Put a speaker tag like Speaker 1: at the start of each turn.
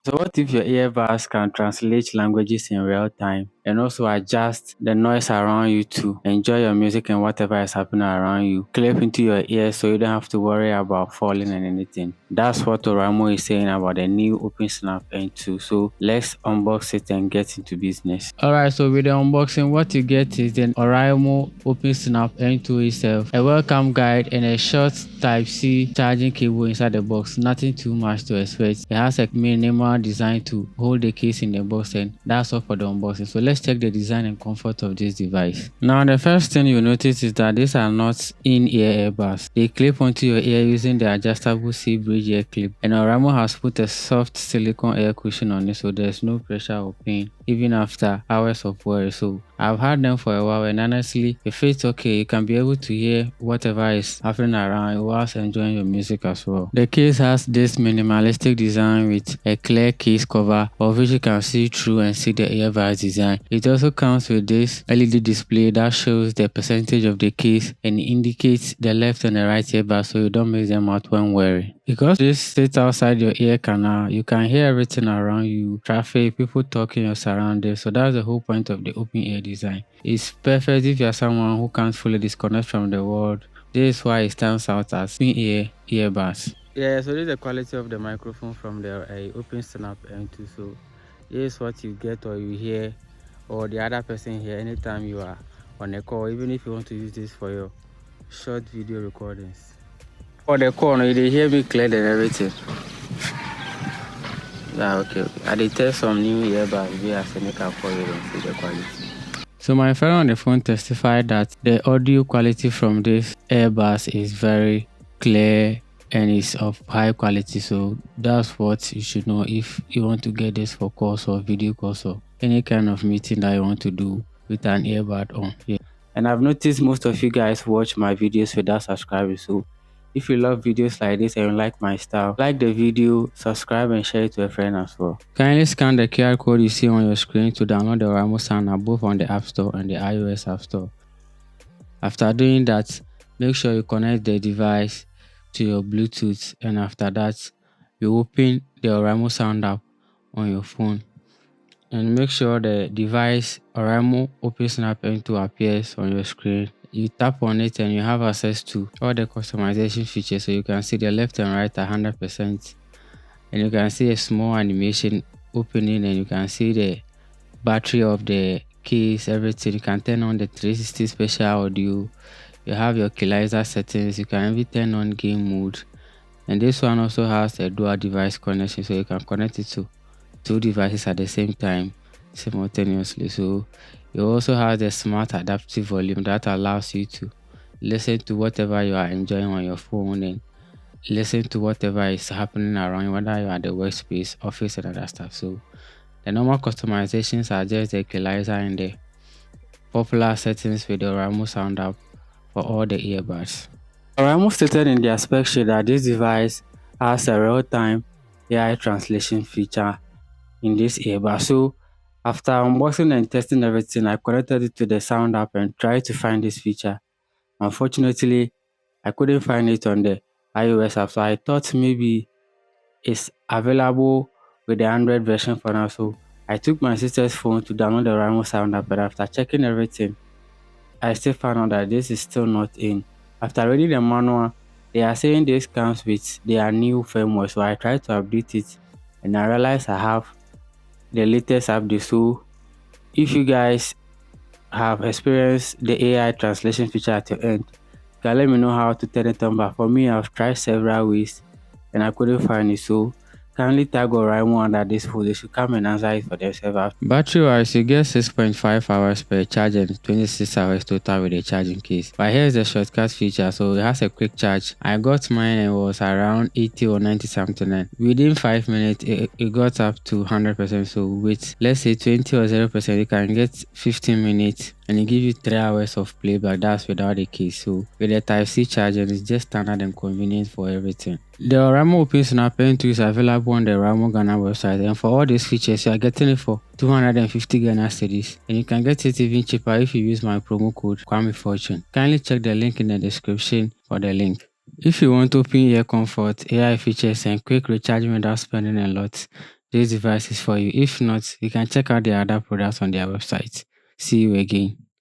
Speaker 1: So what if your earbuds can translate languages in real time and also adjust the noise around you to enjoy your music and whatever is happening around you? Clip into your ears so you don't have to worry about falling and anything. That's what Oraimo is saying about the new OpenSnap N2. So let's unbox it and get into business. Alright, so with the unboxing, what you get is the Oraimo OpenSnap N2 itself, a welcome guide and a short Type-C charging cable inside the box. Nothing too much to expect. It has a minimal design to hold the case in the box, and that's all for the unboxing. So let's check the design and comfort of this device. Now the first thing you notice is that these are not in-ear earbuds. They clip onto your ear using the adjustable C-bridge ear clip, and Oraimo has put a soft silicone air cushion on it so there's no pressure or pain even after hours of wear. So I've had them for a while, and honestly, if it's okay, you can be able to hear whatever is happening around whilst enjoying your music as well. The case has this minimalistic design with a clear case cover of which you can see through and see the earbuds design. It also comes with this LED display that shows the percentage of the case and indicates the left and the right earbud so you don't miss them out when wearing. Because this sits outside your ear canal, you can hear everything around you, traffic, people talking, your surroundings. So that's the whole point of the open ear design. It's perfect if you're someone who can't fully disconnect from the world. This is why it stands out as open ear earbuds. Yeah, so this is the quality of the microphone from the OpenSnap N2. So this is what you get or you hear or the other person hear anytime you are on a call, even if you want to use this for your short video recordings. For the call, they hear me clear and everything. Yeah, okay. I did test some new earbuds via Seneca for you and see the quality. So my friend on the phone testified that the audio quality from this earbuds is very clear and is of high quality. So that's what you should know if you want to get this for calls or video calls or any kind of meeting that you want to do with an earbud on. Yeah. And I've noticed most of you guys watch my videos without subscribing. So if you love videos like this and you like my style, like the video, subscribe and share it to a friend as well. Kindly scan the QR code you see on your screen to download the Oraimo Sound app both on the App Store and the iOS App Store. After doing that, make sure you connect the device to your Bluetooth, and after that, you open the Oraimo Sound app on your phone. And make sure the device oraimo OpenSnap N2 appears on your screen. You tap on it and you have access to all the customization features, so you can see the left and right 100%, and you can see a small animation opening, and you can see the battery of the case, everything. You can turn on the 360 special audio. You have your equalizer settings. You can even turn on game mode, and this one also has a dual device connection, so you can connect it to two devices at the same time simultaneously. So you also have the smart adaptive volume that allows you to listen to whatever you are enjoying on your phone and listen to whatever is happening around you, whether you're at the workspace, office, and other stuff. So the normal customizations are just the equalizer and the popular settings with the Oraimo Sound app for all the earbuds. Oraimo stated in their spec sheet that this device has a real-time AI translation feature in this earbud. So after unboxing and testing everything, I connected it to the sound app and tried to find this feature. Unfortunately, I couldn't find it on the iOS app, so I thought maybe it's available with the Android version for now. So I took my sister's phone to download the Oraimo Sound app, but after checking everything, I still found out that this is still not in. After reading the manual, they are saying this comes with their new firmware, so I tried to update it and I realized I have the latest update. So if you guys have experienced the AI translation feature at your end, you can let me know how to turn it on. But for me, I've tried several ways and I couldn't find it. So kindly tag Oraimo under this post. They should come and answer it for themselves. Battery wise, you get 6.5 hours per charge and 26 hours total with the charging case. But here's the shortcut feature, so it has a quick charge. I got mine and it was around 80 or 90 something, and within 5 minutes it got up to 100%. So with let's say 20 or 0%, you can get 15 minutes and it gives you 3 hours of playback. That's without the case. So with the Type-C charging, it's just standard and convenient for everything. The Oraimo OpenSnap N2 is available on the Oraimo Ghana website, and for all these features, you are getting it for 250 Ghana cedis, and you can get it even cheaper if you use my promo code Kwame Fortune. Kindly check the link in the description for the link. If you want open ear comfort, AI features, and quick recharging without spending a lot, this device is for you. If not, you can check out the other products on their website. See you again.